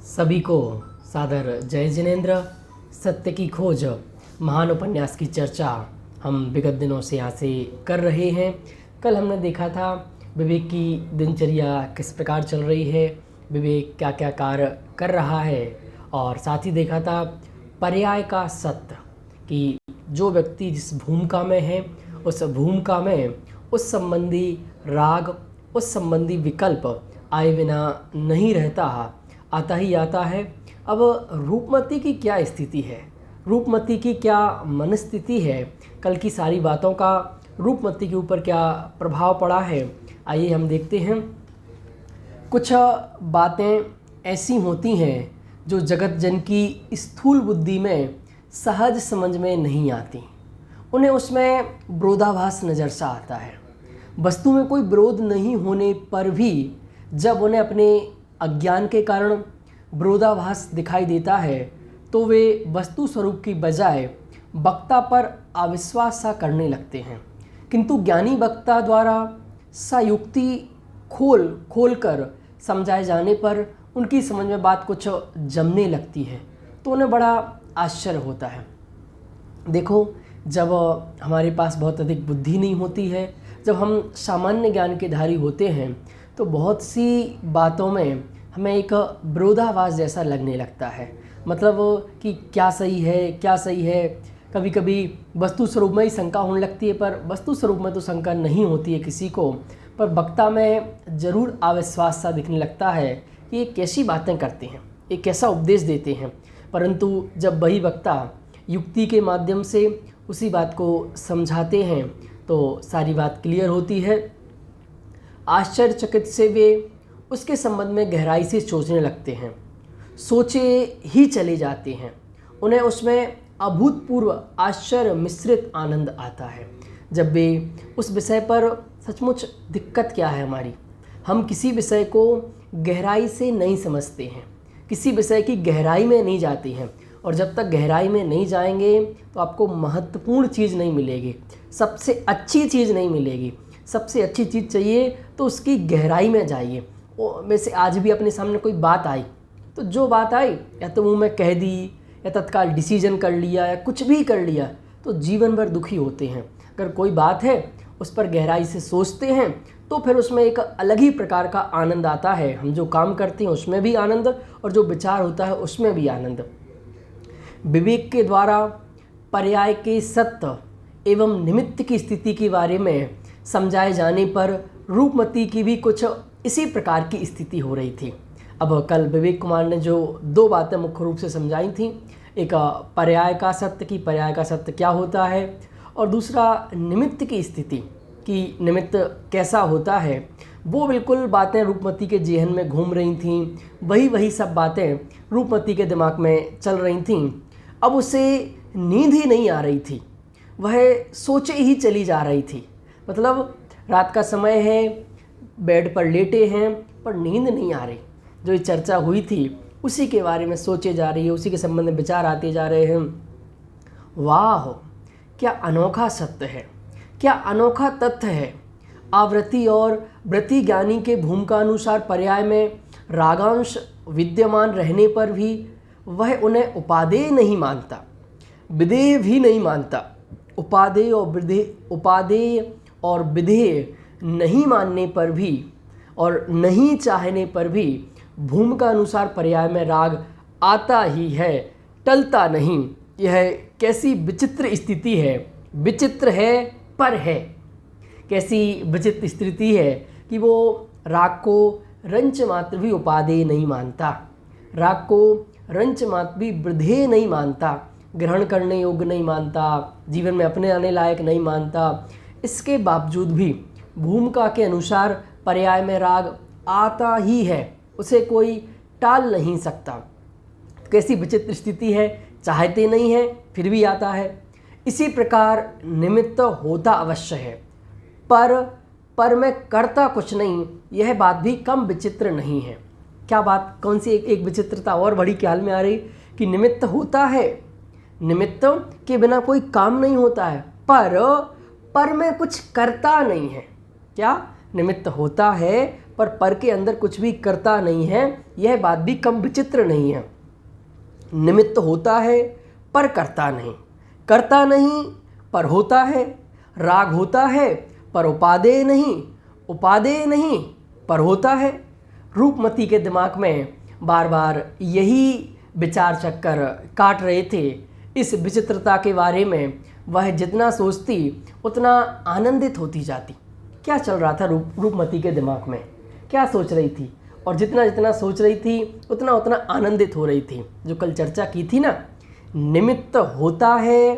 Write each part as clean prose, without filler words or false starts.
सभी को सादर जय जिनेंद्र। सत्य की खोज महान उपन्यास की चर्चा हम विगत दिनों से यहाँ से कर रहे हैं। कल हमने देखा था विवेक की दिनचर्या किस प्रकार चल रही है, विवेक क्या क्या कार्य कर रहा है, और साथ ही देखा था पर्याय का सत्य कि जो व्यक्ति जिस भूमिका में है उस भूमिका में उस संबंधी राग, उस संबंधी विकल्प आए बिना नहीं रहता, आता ही आता है। अब रूपमती की क्या स्थिति है, रूपमती की क्या मनस्थिति है, कल की सारी बातों का रूपमती के ऊपर क्या प्रभाव पड़ा है, आइए हम देखते हैं। कुछ बातें ऐसी होती हैं जो जगत जन की स्थूल बुद्धि में सहज समझ में नहीं आती, उन्हें उसमें विरोधाभास नज़र सा आता है। वस्तु में कोई विरोध नहीं होने पर भी जब उन्हें अपने अज्ञान के कारण विरोधाभास दिखाई देता है तो वे वस्तु स्वरूप की बजाय वक्ता पर अविश्वास सा करने लगते हैं। किंतु ज्ञानी वक्ता द्वारा सयुक्ति खोल कर समझाए जाने पर उनकी समझ में बात कुछ जमने लगती है तो उन्हें बड़ा आश्चर्य होता है। देखो, जब हमारे पास बहुत अधिक बुद्धि नहीं होती है, जब हम सामान्य ज्ञान के धारी होते हैं तो बहुत सी बातों में हमें एक विरोधाभास जैसा लगने लगता है। मतलब कि क्या सही है क्या सही है। कभी कभी वस्तु स्वरूप में ही शंका होने लगती है, पर वस्तु स्वरूप में तो शंका नहीं होती है किसी को, पर वक्ता में ज़रूर अविश्वास सा दिखने लगता है कि ये कैसी बातें करते हैं, ये कैसा उपदेश देते हैं। परंतु जब वही वक्ता युक्ति के माध्यम से उसी बात को समझाते हैं तो सारी बात क्लियर होती है। आश्चर्यचकित से वे उसके संबंध में गहराई से सोचने लगते हैं, सोचे ही चले जाते हैं। उन्हें उसमें अभूतपूर्व आश्चर्य मिश्रित आनंद आता है जब वे उस विषय पर सचमुच दिक्कत क्या है हमारी, हम किसी विषय को गहराई से नहीं समझते हैं, किसी विषय की गहराई में नहीं जाते हैं, और जब तक गहराई में नहीं जाएंगे तो आपको महत्वपूर्ण चीज़ नहीं मिलेगी, सबसे अच्छी चीज़ नहीं मिलेगी। सबसे अच्छी चीज़ चाहिए तो उसकी गहराई में जाइए। वैसे आज भी अपने सामने कोई बात आई तो जो बात आई या तो मुँह में कह दी या तत्काल डिसीजन कर लिया या कुछ भी कर लिया तो जीवन भर दुखी होते हैं। अगर कोई बात है उस पर गहराई से सोचते हैं तो फिर उसमें एक अलग ही प्रकार का आनंद आता है। हम जो काम करते हैं उसमें भी आनंद और जो विचार होता है उसमें भी आनंद। विवेक के द्वारा पर्याय के सत्य एवं निमित्त की स्थिति के बारे में समझाए जाने पर रूपमती की भी कुछ इसी प्रकार की स्थिति हो रही थी। अब कल विवेक कुमार ने जो दो बातें मुख्य रूप से समझाई थी, एक पर्याय का सत्य की पर्याय का सत्य क्या होता है, और दूसरा निमित्त की स्थिति कि निमित्त कैसा होता है, वो बिल्कुल बातें रूपमती के जेहन में घूम रही थीं। वही सब बातें रूपमती के दिमाग में चल रही थीं। अब उसे नींद ही नहीं आ रही थी, वह सोचे ही चली जा रही थी। मतलब रात का समय है, बेड पर लेटे हैं पर नींद नहीं आ रही। जो ये चर्चा हुई थी उसी के बारे में सोचे जा रही है, उसी के संबंध में विचार आते जा रहे हैं। वाह, क्या अनोखा सत्य है, क्या अनोखा तथ्य है। आवृत्ति और वृत्ति ज्ञानी के भूमिका अनुसार पर्याय में रागांश विद्यमान रहने पर भी वह उन्हें उपादेय नहीं मानता, विधेय भी नहीं मानता। उपादेय और विधेय नहीं मानने पर भी और नहीं चाहने पर भी भूमिका अनुसार पर्याय में राग आता ही है, टलता नहीं। यह कैसी विचित्र स्थिति है, विचित्र है पर है। कैसी विचित्र स्थिति है कि वो राग को रंच मात्र भी उपादेय नहीं मानता, राग को रंच मात्र भी विधेय नहीं मानता, ग्रहण करने योग्य नहीं मानता, जीवन में अपने आने लायक नहीं मानता। इसके बावजूद भी भूमिका के अनुसार पर्याय में राग आता ही है, उसे कोई टाल नहीं सकता। कैसी विचित्र स्थिति है, चाहते नहीं है फिर भी आता है। इसी प्रकार निमित्त होता अवश्य है पर मैं करता कुछ नहीं, यह बात भी कम विचित्र नहीं है। क्या बात, कौन सी एक विचित्रता और बड़ी ख्याल में आ रही कि निमित्त होता है, निमित्त के बिना कोई काम नहीं होता है, पर मैं कुछ करता नहीं है। क्या निमित्त होता है पर के अंदर कुछ भी करता नहीं है, यह बात भी कम विचित्र नहीं है। निमित्त होता है पर करता नहीं, करता नहीं पर होता है। राग होता है पर उपादेय नहीं, उपादेय नहीं पर होता है। रूपमती के दिमाग में बार बार यही विचार चक्कर काट रहे थे। इस विचित्रता के बारे में वह जितना सोचती उतना आनंदित होती जाती। क्या चल रहा था रूपमती के दिमाग में, क्या सोच रही थी, और जितना जितना सोच रही थी उतना उतना आनंदित हो रही थी। जो कल चर्चा की थी ना, निमित्त होता है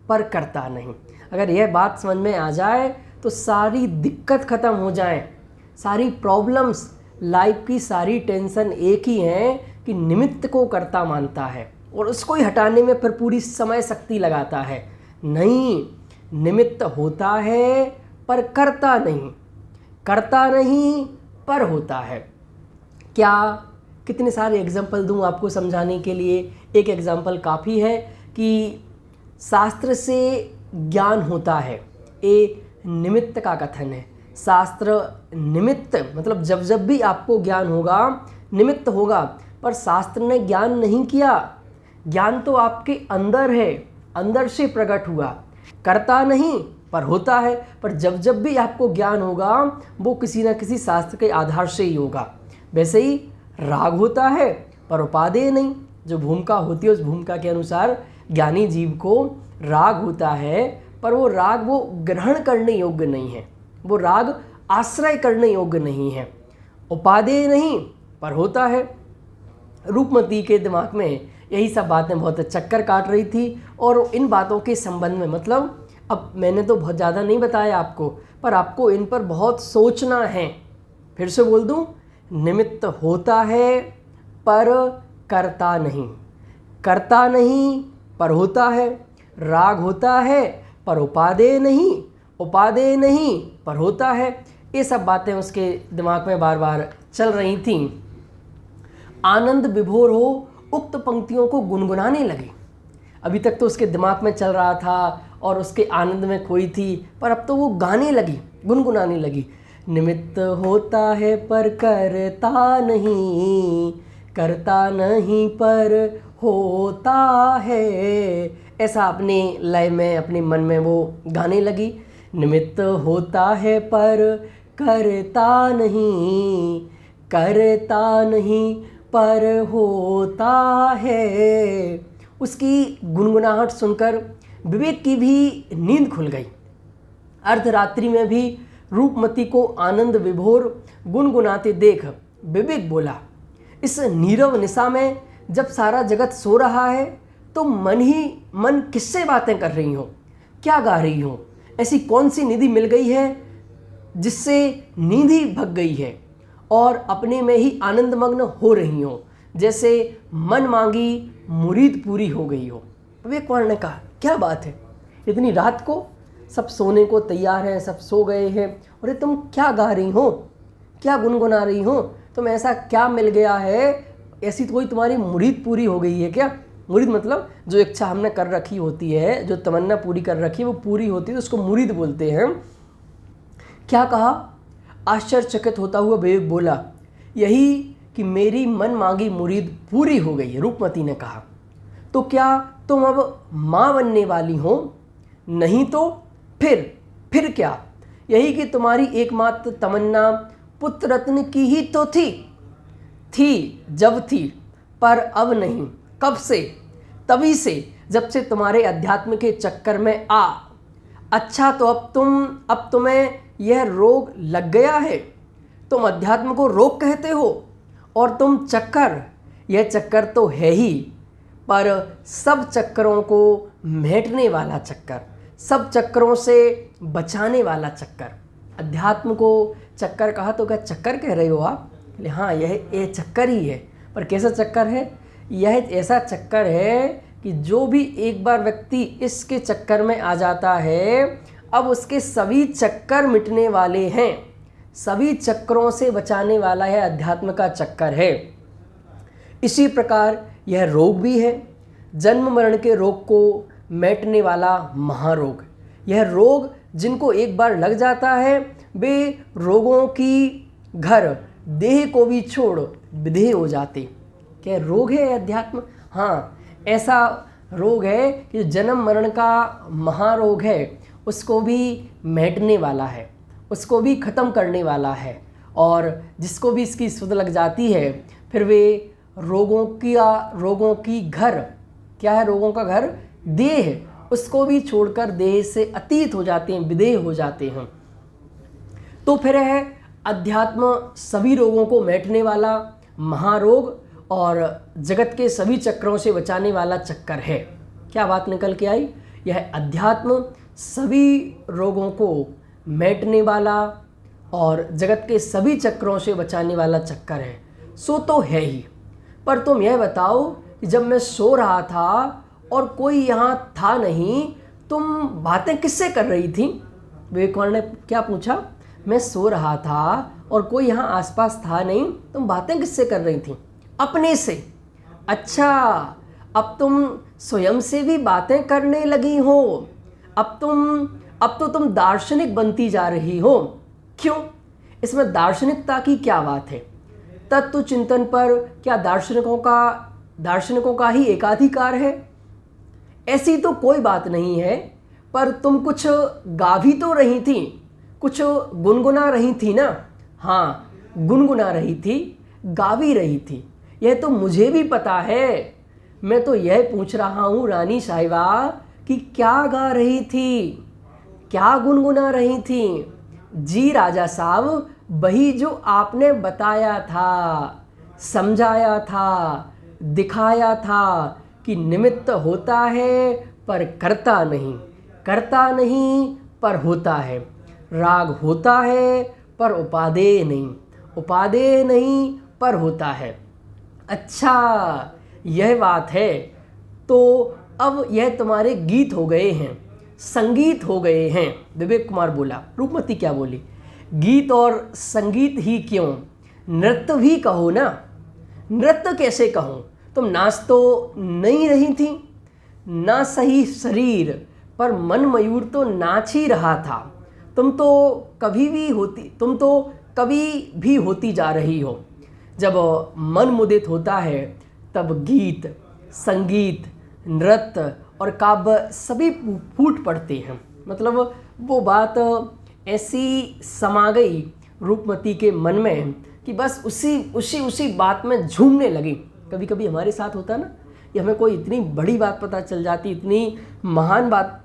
पर करता नहीं, अगर यह बात समझ में आ जाए तो सारी दिक्कत ख़त्म हो जाए, सारी प्रॉब्लम्स, लाइफ की सारी टेंशन एक ही है कि निमित्त को कर्ता मानता है और उसको ही हटाने में फिर पूरी समय शक्ति लगाता है। नहीं, निमित्त होता है पर करता नहीं, करता नहीं पर होता है। क्या कितने सारे एग्जाम्पल दूं आपको समझाने के लिए? एक एग्जाम्पल काफ़ी है कि शास्त्र से ज्ञान होता है, ये निमित्त का कथन है। शास्त्र निमित्त मतलब जब जब भी आपको ज्ञान होगा निमित्त होगा, पर शास्त्र ने ज्ञान नहीं किया, ज्ञान तो आपके अंदर है, अंदर से प्रकट हुआ। करता नहीं पर होता है, पर जब जब भी आपको ज्ञान होगा वो किसी न किसी शास्त्र के आधार से ही होगा। वैसे ही राग होता है पर उपादेय नहीं, जो भूमिका होती है उस भूमिका के अनुसार ज्ञानी जीव को राग होता है, पर वो राग वो ग्रहण करने योग्य नहीं है, वो राग आश्रय करने योग्य नहीं है। उपादेय नहीं पर होता है। रूपमती के दिमाग में यही सब बातें बहुत चक्कर काट रही थी, और इन बातों के संबंध में मतलब अब मैंने तो बहुत ज़्यादा नहीं बताया आपको, पर आपको इन पर बहुत सोचना है। फिर से बोल दूं, निमित्त होता है पर करता नहीं, करता नहीं पर होता है। राग होता है पर उपादेय नहीं, उपादेय नहीं पर होता है। ये सब बातें उसके दिमाग में बार बार चल रही थीं। आनंद विभोर हो उक्त पंक्तियों को गुनगुनाने लगे। अभी तक तो उसके दिमाग में चल रहा था और उसके आनंद में खोई थी, पर अब तो वो गाने लगी, गुनगुनाने लगी। निमित्त होता है पर करता नहीं, करता नहीं पर होता है, ऐसा अपने लय में अपने मन में वो गाने लगी। निमित्त होता है पर करता नहीं, करता नहीं पर होता है। उसकी गुनगुनाहट सुनकर विवेक की भी नींद खुल गई। अर्धरात्रि में भी रूपमती को आनंद विभोर गुनगुनाते देख विवेक बोला, इस नीरव निशा में जब सारा जगत सो रहा है तो मन ही मन किससे बातें कर रही हो, क्या गा रही हो? ऐसी कौन सी निधि मिल गई है जिससे नींद ही भग गई है और अपने में ही आनंदमग्न हो रही हो, जैसे मन मांगी मुरीद पूरी हो गई हो। विवेक कुमार ने कहा, क्या बात है, इतनी रात को सब सोने को तैयार हैं, सब सो गए हैं, और तुम क्या गा रही हो, क्या गुनगुना रही हो? तुम ऐसा क्या मिल गया है, ऐसी कोई तुम्हारी मुरीद पूरी हो गई है क्या? मुरीद मतलब जो इच्छा हमने कर रखी होती है, जो तमन्ना पूरी कर रखी है वो पूरी होती है तो उसको मुरीद बोलते हैं। क्या कहा? आश्चर्यचकित होता हुआ विवेक बोला, यही कि मेरी मन मांगी मुरीद पूरी हो गई है। रूपमती ने कहा, तो क्या तुम अब माँ बनने वाली हो? नहीं तो फिर क्या? यही कि तुम्हारी एकमात्र तमन्ना पुत्र रत्न की ही तो थी जब थी, पर अब नहीं। कब से? तभी से जब से तुम्हारे अध्यात्म के चक्कर में आ। अच्छा, तो अब तुम्हें यह रोग लग गया है, तुम अध्यात्म को रोग कहते हो, और तुम चक्कर, यह चक्कर तो है ही, पर सब चक्करों को मेटने वाला चक्कर, सब चक्करों से बचाने वाला चक्कर। अध्यात्म को चक्कर कहा तो क्या चक्कर कह रहे हो आप? हाँ, यह चक्कर ही है, पर कैसा चक्कर है? यह ऐसा चक्कर है कि जो भी एक बार व्यक्ति इसके चक्कर में आ जाता है, अब उसके सभी चक्कर मिटने वाले हैं, सभी चक्करों से बचाने वाला है अध्यात्म का चक्कर है। इसी प्रकार यह रोग भी है, जन्म मरण के रोग को मेटने वाला महारोग। यह रोग जिनको एक बार लग जाता है वे रोगों की घर देह को भी छोड़ विदेह हो जाते। क्या रोग है अध्यात्म? हाँ, ऐसा रोग है कि जन्म मरण का महारोग है, उसको भी मिटने वाला है, उसको भी ख़त्म करने वाला है। और जिसको भी इसकी सुध लग जाती है फिर वे रोगों की घर, क्या है रोगों का घर? देह, उसको भी छोड़कर देह से अतीत हो जाते हैं, विदेह हो जाते हैं। तो फिर है अध्यात्म सभी रोगों को मिटने वाला महारोग और जगत के सभी चक्रों से बचाने वाला चक्कर है। क्या बात निकल के आई? यह अध्यात्म सभी रोगों को मिटने वाला और जगत के सभी चक्रों से बचाने वाला चक्कर है। सो तो है ही, पर तुम यह बताओ कि जब मैं सो रहा था और कोई यहाँ था नहीं, तुम बातें किससे कर रही थी? विवेकानंद ने क्या पूछा? मैं सो रहा था और कोई यहाँ आसपास था नहीं, तुम बातें किससे कर रही थी? अपने से। अच्छा, अब तुम स्वयं से भी बातें करने लगी हो। अब तो तुम दार्शनिक बनती जा रही हो। क्यों? इसमें दार्शनिकता की क्या बात है? तत्व चिंतन पर क्या दार्शनिकों का ही एकाधिकार है? ऐसी तो कोई बात नहीं है, पर तुम कुछ गा भी तो रही थी, कुछ गुनगुना रही थी ना? हाँ, गुनगुना रही थी, गा भी रही थी, यह तो मुझे भी पता है। मैं तो यह पूछ रहा हूँ रानी साहिबा कि क्या गा रही थी, क्या गुनगुना रही थी? जी राजा साहब, वही जो आपने बताया था, समझाया था, दिखाया था कि निमित्त होता है पर करता नहीं, करता नहीं पर होता है, राग होता है पर उपादेय नहीं, उपादेय नहीं पर होता है। अच्छा, यह बात है। तो अब यह तुम्हारे गीत हो गए हैं, संगीत हो गए हैं। विवेक कुमार बोला। रूपमती क्या बोली? गीत और संगीत ही क्यों, नृत्य भी कहो ना। नृत्य कैसे कहूँ? तुम नाच तो नहीं रही थी, ना सही शरीर पर मन मयूर तो नाच ही रहा था। तुम तो कभी भी होती जा रही हो। जब मन मुदित होता है तब गीत, संगीत, नृत्य और काव्य सभी फूट पड़ते हैं। मतलब वो बात ऐसी समा गई रूपमती के मन में कि बस उसी बात में झूमने लगी। कभी कभी हमारे साथ होता है ना कि हमें कोई इतनी बड़ी बात पता चल जाती, इतनी महान बात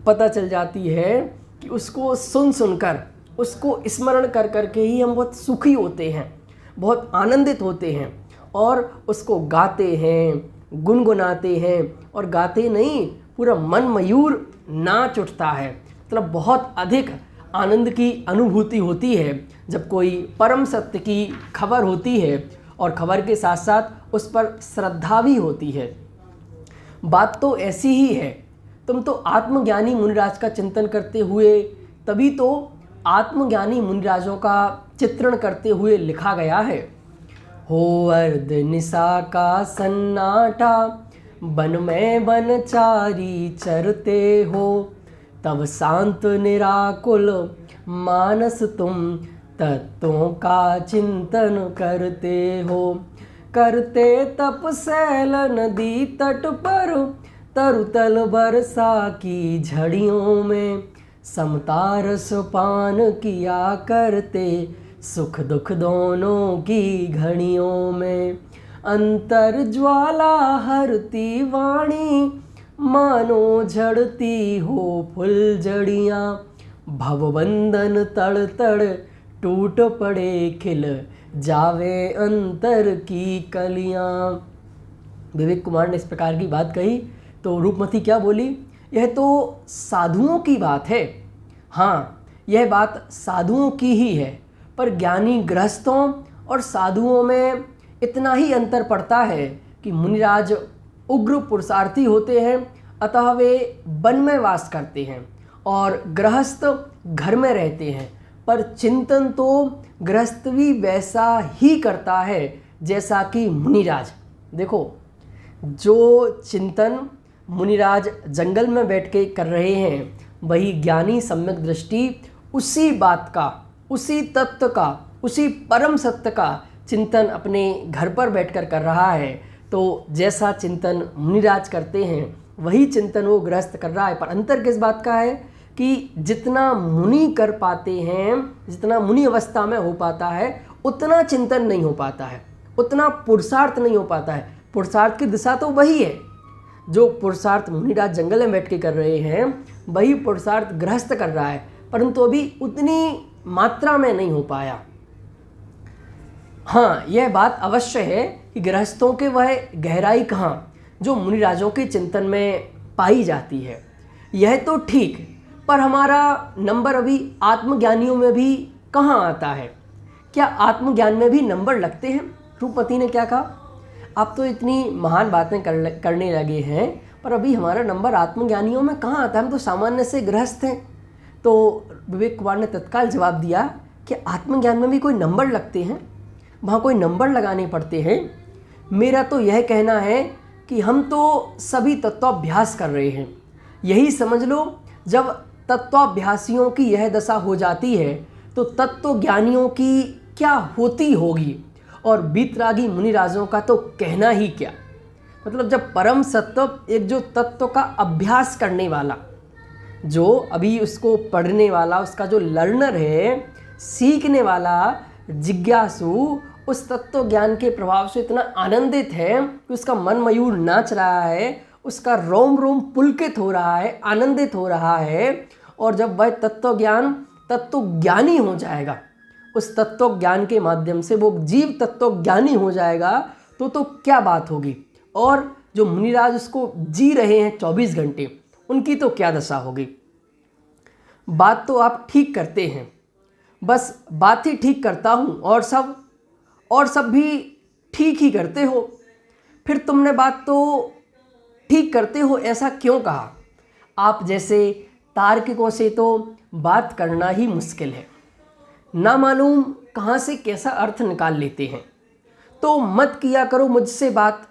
पता चल जाती है कि उसको सुनकर, उसको स्मरण कर करके ही हम बहुत सुखी होते हैं, बहुत आनंदित होते हैं और उसको गाते हैं, गुनगुनाते हैं। और गाते नहीं, पूरा मन मयूर नाच उठता है। मतलब बहुत अधिक आनंद की अनुभूति होती है जब कोई परम सत्य की खबर होती है और खबर के साथ साथ उस पर श्रद्धा भी होती है। बात तो ऐसी ही है। तुम तो आत्मज्ञानी मुनिराज का चिंतन करते हुए, तभी तो आत्मज्ञानी मुनिराजों का चित्रण करते हुए लिखा गया है। हो अर्ध निशा का सन्नाटा, वन में वनचारी चरते हो, तब शांत निराकुल मानस तुम तत्वों का चिंतन करते हो। करते तपसैल नदी तट पर, तरुतल बरसा की झड़ियों में, समतारस पान किया करते, सुख दुख दोनों की घड़ियों में। अंतर ज्वाला हरती वाणी, मानो झड़ती हो फुलझड़ियाँ, भवबंधन तड़ तड़ टूट पड़े, खिल जावे अंतर की कलियाँ। विवेक कुमार ने इस प्रकार की बात कही तो रूपमती क्या बोली? यह तो साधुओं की बात है। हाँ, यह बात साधुओं की ही है, पर ज्ञानी गृहस्थों और साधुओं में इतना ही अंतर पड़ता है कि मुनिराज उग्र पुरुषार्थी होते हैं, अतः वे वन में वास करते हैं और गृहस्थ घर में रहते हैं। पर चिंतन तो गृहस्थ भी वैसा ही करता है जैसा कि मुनिराज। देखो, जो चिंतन मुनिराज जंगल में बैठ के कर रहे हैं, वही ज्ञानी सम्यक दृष्टि उसी बात का, उसी तत्व का उसी परम सत्य का चिंतन अपने घर पर बैठकर कर रहा है, तो जैसा चिंतन मुनिराज करते हैं वही चिंतन वो गृहस्थ कर रहा है। पर अंतर किस बात का है कि जितना मुनि कर पाते हैं, जितना मुनि अवस्था में हो पाता है, उतना चिंतन नहीं हो पाता है, उतना पुरुषार्थ नहीं हो पाता है। पुरुषार्थ की दिशा तो वही है, जो पुरुषार्थ मुनिराज जंगल में बैठ के कर रहे हैं वही पुरुषार्थ गृहस्थ कर रहा है, परंतु अभी उतनी मात्रा में नहीं हो पाया। हाँ, यह बात अवश्य है कि गृहस्थों के वह गहराई कहाँ जो मुनिराजों के चिंतन में पाई जाती है, यह तो ठीक, पर हमारा नंबर अभी आत्मज्ञानियों में भी कहाँ आता है? क्या आत्मज्ञान में भी नंबर लगते हैं? रूपमती ने क्या कहा, आप तो इतनी महान बातें करने लगे हैं, पर अभी हमारा नंबर आत्मज्ञानियों में कहाँ आता है? हम तो सामान्य से गृहस्थ हैं। तो विवेक कुमार ने तत्काल जवाब दिया कि आत्मज्ञान में भी कोई नंबर लगते हैं, वहाँ कोई नंबर लगाने पड़ते हैं। मेरा तो यह कहना है कि हम तो सभी तत्वाभ्यास कर रहे हैं। यही समझ लो, जब तत्वाभ्यासियों की यह दशा हो जाती है तो तत्वज्ञानियों की क्या होती होगी, और बीतरागी मुनिराजों का तो कहना ही क्या। मतलब जब परम सत्व, एक जो तत्व का अभ्यास करने वाला, जो अभी उसको पढ़ने वाला, उसका जो लर्नर है, सीखने वाला, जिज्ञासु, उस तत्व ज्ञान के प्रभाव से इतना आनंदित है कि उसका मन मयूर नाच रहा है, उसका रोम रोम पुलकित हो रहा है, आनंदित हो रहा है। और जब वह तत्व ज्ञान तत्वज्ञानी हो जाएगा, उस तत्व ज्ञान के माध्यम से वो जीव तत्वज्ञानी हो जाएगा, तो क्या बात होगी। और जो मुनिराज उसको जी रहे हैं 24 घंटे, उनकी तो क्या दशा होगी। बात तो आप ठीक करते हैं, बस बात ही ठीक करता हूँ और सब भी ठीक ही करते हो। फिर तुमने बात तो ठीक करते हो ऐसा क्यों कहा? आप जैसे तार्किकों से तो बात करना ही मुश्किल है, ना मालूम कहाँ से कैसा अर्थ निकाल लेते हैं। तो मत किया करो मुझसे बात।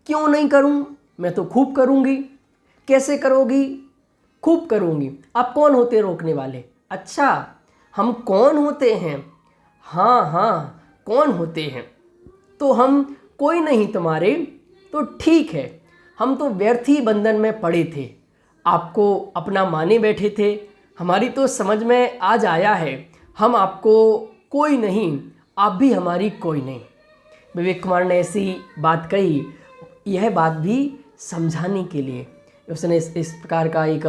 क्यों नहीं करूं? मैं तो खूब करूंगी। कैसे करोगी? खूब करूंगी। आप कौन होते रोकने वाले? अच्छा, हम कौन होते हैं? हाँ, कौन होते हैं? तो हम कोई नहीं तुम्हारे। तो ठीक है, हम तो व्यर्थ ही बंधन में पड़े थे, आपको अपना माने बैठे थे। हमारी तो समझ में आज आया है, हम आपको कोई नहीं, आप भी हमारी कोई नहीं। विवेक कुमार ने ऐसी बात कही, यह बात भी समझाने के लिए उसने इस प्रकार का एक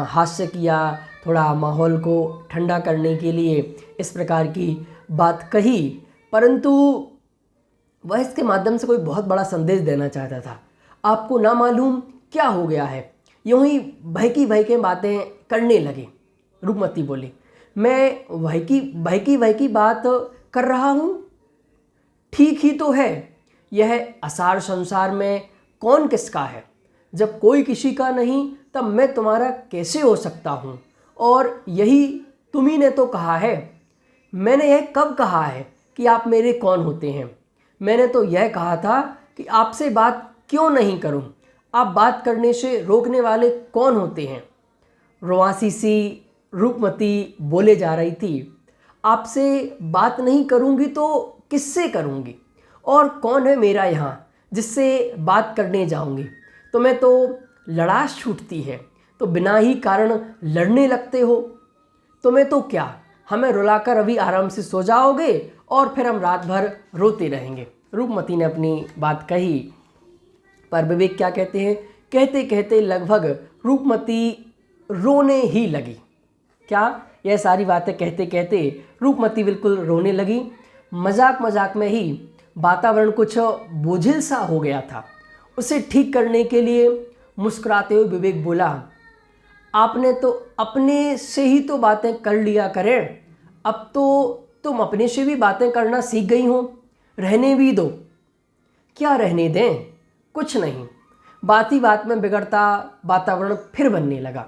हास्य किया, थोड़ा माहौल को ठंडा करने के लिए इस प्रकार की बात कही, परंतु वह इसके माध्यम से कोई बहुत बड़ा संदेश देना चाहता था। आपको ना मालूम क्या हो गया है, यूँ ही बहकी बातें करने लगे। रूपमती बोली, मैं बहकी बात कर रहा हूँ? ठीक ही तो है। यह असार संसार में कौन किसका है? जब कोई किसी का नहीं, तब मैं तुम्हारा कैसे हो सकता हूँ? और यही तुम्ही ने तो कहा है। मैंने यह कब कहा है कि आप मेरे कौन होते हैं? मैंने तो यह कहा था कि आपसे बात क्यों नहीं करूं? आप बात करने से रोकने वाले कौन होते हैं? रोआसी सी रूपमती बोले जा रही थी, आपसे बात नहीं करूंगी तो किससे करूंगी? और कौन है मेरा यहाँ जिससे बात करने जाऊंगी? तुम्हें तो लड़ास छूटती है, तो बिना ही कारण लड़ने लगते हो। तुम्हें तो क्या, हमें रुलाकर अभी आराम से सो जाओगे और फिर हम रात भर रोते रहेंगे। रूपमती ने अपनी बात कही, पर विवेक क्या कहते हैं, कहते कहते लगभग रूपमती रोने ही लगी। क्या, यह सारी बातें कहते कहते रूपमती बिल्कुल रोने लगी। मजाक में ही वातावरण कुछ बोझिल सा हो गया था। उसे ठीक करने के लिए मुस्कुराते हुए विवेक बोला, आपने तो अपने से ही तो बातें कर लिया करें, अब तो तुम अपने से भी बातें करना सीख गई हो, रहने भी दो। क्या रहने दें? कुछ नहीं, बात ही बात में बिगड़ता वातावरण फिर बनने लगा।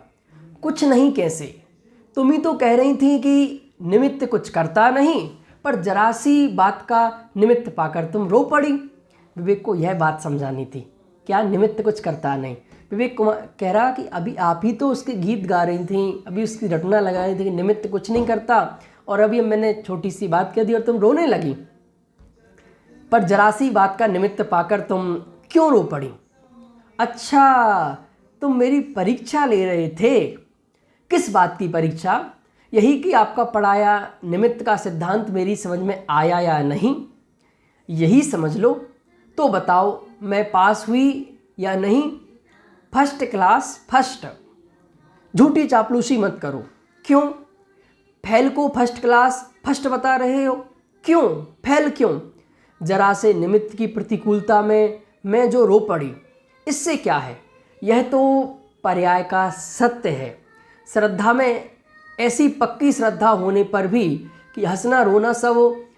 कुछ नहीं कैसे? तुम ही तो कह रही थी कि निमित्त कुछ करता नहीं, पर जरा सी बात का निमित्त पाकर तुम रो पड़ी। विवेक को यह बात समझानी थी, क्या निमित्त कुछ करता नहीं? विवेक कुमार कह रहा कि अभी आप ही तो उसके गीत गा रही थी, अभी उसकी रटना लगा रही थी कि निमित्त कुछ नहीं करता, और अभी मैंने छोटी सी बात कह दी और तुम रोने लगी। पर जरा सी बात का निमित्त पाकर तुम क्यों रो पड़ी? अच्छा, तुम मेरी परीक्षा ले रहे थे। किस बात की परीक्षा? यही कि आपका पढ़ाया निमित्त का सिद्धांत मेरी समझ में आया या नहीं, यही समझ लो। तो बताओ, मैं पास हुई या नहीं? First class first. झूठी चापलूसी मत करो। क्यों? फेल को फर्स्ट क्लास फर्स्ट बता रहे हो? क्यों फेल क्यों? जरा से निमित्त की प्रतिकूलता में मैं जो रो पड़ी, इससे क्या है? यह तो पर्याय का सत्य है। श्रद्धा में ऐसी पक्की श्रद्धा होने पर भी कि हंसना रोना सब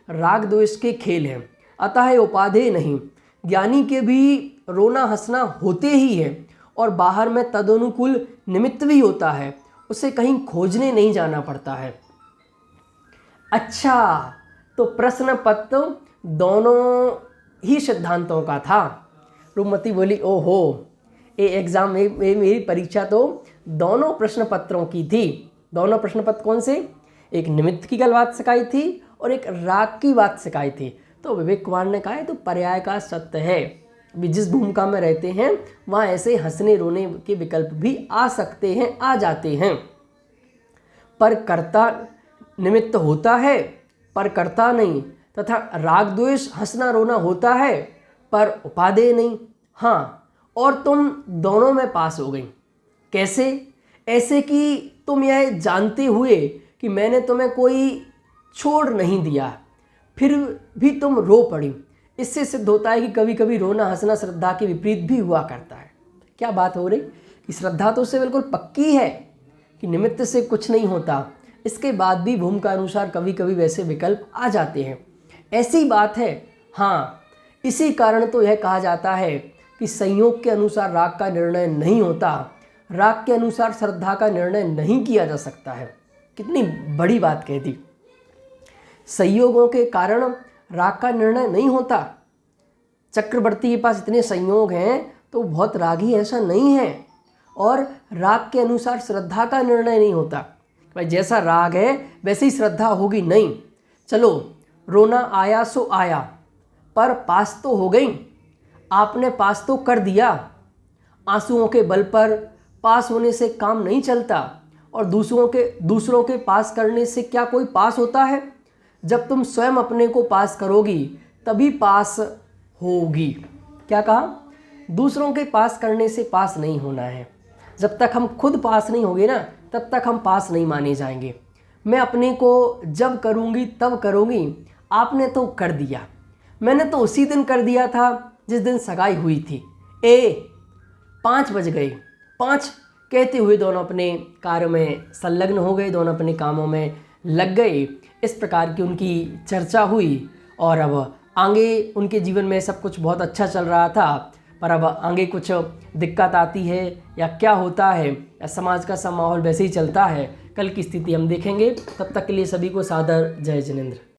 राग द्वेष के खेल हैं, अतः उपाधेय नहीं। ज्ञानी के भी रोना हंसना होते ही है और बाहर में तदनुकूल निमित्त भी होता है, उसे कहीं खोजने नहीं जाना पड़ता है। अच्छा, तो प्रश्न पत्र दोनों ही सिद्धांतों का था। रूपमती बोली, ओहो, ये एग्ज़ाम में मेरी परीक्षा तो दोनों प्रश्न पत्रों की थी। दोनों प्रश्न पत्र कौन से? एक निमित्त की बात सिखाई थी और एक राग की बात सिखाई थी। तो विवेक कुमार ने कहा है तो पर्याय का सत्य है। जिस भूमिका में रहते हैं वहाँ ऐसे हंसने रोने के विकल्प भी आ सकते हैं, आ जाते हैं। पर कर्ता निमित्त होता है, पर कर्ता नहीं, तथा राग द्वेष हंसना रोना होता है, पर उपादेय नहीं। हाँ, और तुम दोनों में पास हो गई। कैसे? ऐसे कि तुम यह जानते हुए कि मैंने तुम्हें कोई छोड़ नहीं दिया, फिर भी तुम रो पड़ी। इससे सिद्ध होता है कि कभी कभी रोना हंसना श्रद्धा के विपरीत भी हुआ करता है। क्या बात हो रही कि श्रद्धा तो उससे बिल्कुल पक्की है कि निमित्त से कुछ नहीं होता, इसके बाद भी भूमिका अनुसार कभी कभी वैसे विकल्प आ जाते हैं। ऐसी बात है। हाँ, इसी कारण तो यह कहा जाता है कि संयोग के अनुसार राग का निर्णय नहीं होता, राग के अनुसार श्रद्धा का निर्णय नहीं किया जा सकता है। कितनी बड़ी बात कह दी। संयोगों के कारण राग का निर्णय नहीं होता। चक्रवर्ती के पास इतने संयोग हैं तो बहुत रागी ऐसा नहीं है, और राग के अनुसार श्रद्धा का निर्णय नहीं होता। भाई जैसा राग है वैसे ही श्रद्धा होगी नहीं। चलो, रोना आया सो आया, पर पास तो हो गई। आपने पास तो कर दिया। आंसुओं के बल पर पास होने से काम नहीं चलता, और दूसरों के पास करने से क्या कोई पास होता है? जब तुम स्वयं अपने को पास करोगी तभी पास होगी। क्या कहा? दूसरों के पास करने से पास नहीं होना है। जब तक हम खुद पास नहीं होंगे ना, तब तक हम पास नहीं माने जाएंगे। मैं अपने को जब करूँगी तब करूँगी, आपने तो कर दिया। मैंने तो उसी दिन कर दिया था जिस दिन सगाई हुई थी। 5 बज गए। 5 कहते हुए दोनों अपने कार्य में संलग्न हो गए, दोनों अपने कामों में लग गए। इस प्रकार की उनकी चर्चा हुई, और अब आगे उनके जीवन में सब कुछ बहुत अच्छा चल रहा था, पर अब आगे कुछ दिक्कत आती है या क्या होता है, या समाज का सब माहौल वैसे ही चलता है, कल की स्थिति हम देखेंगे। तब तक के लिए सभी को सादर जय जिनेंद्र।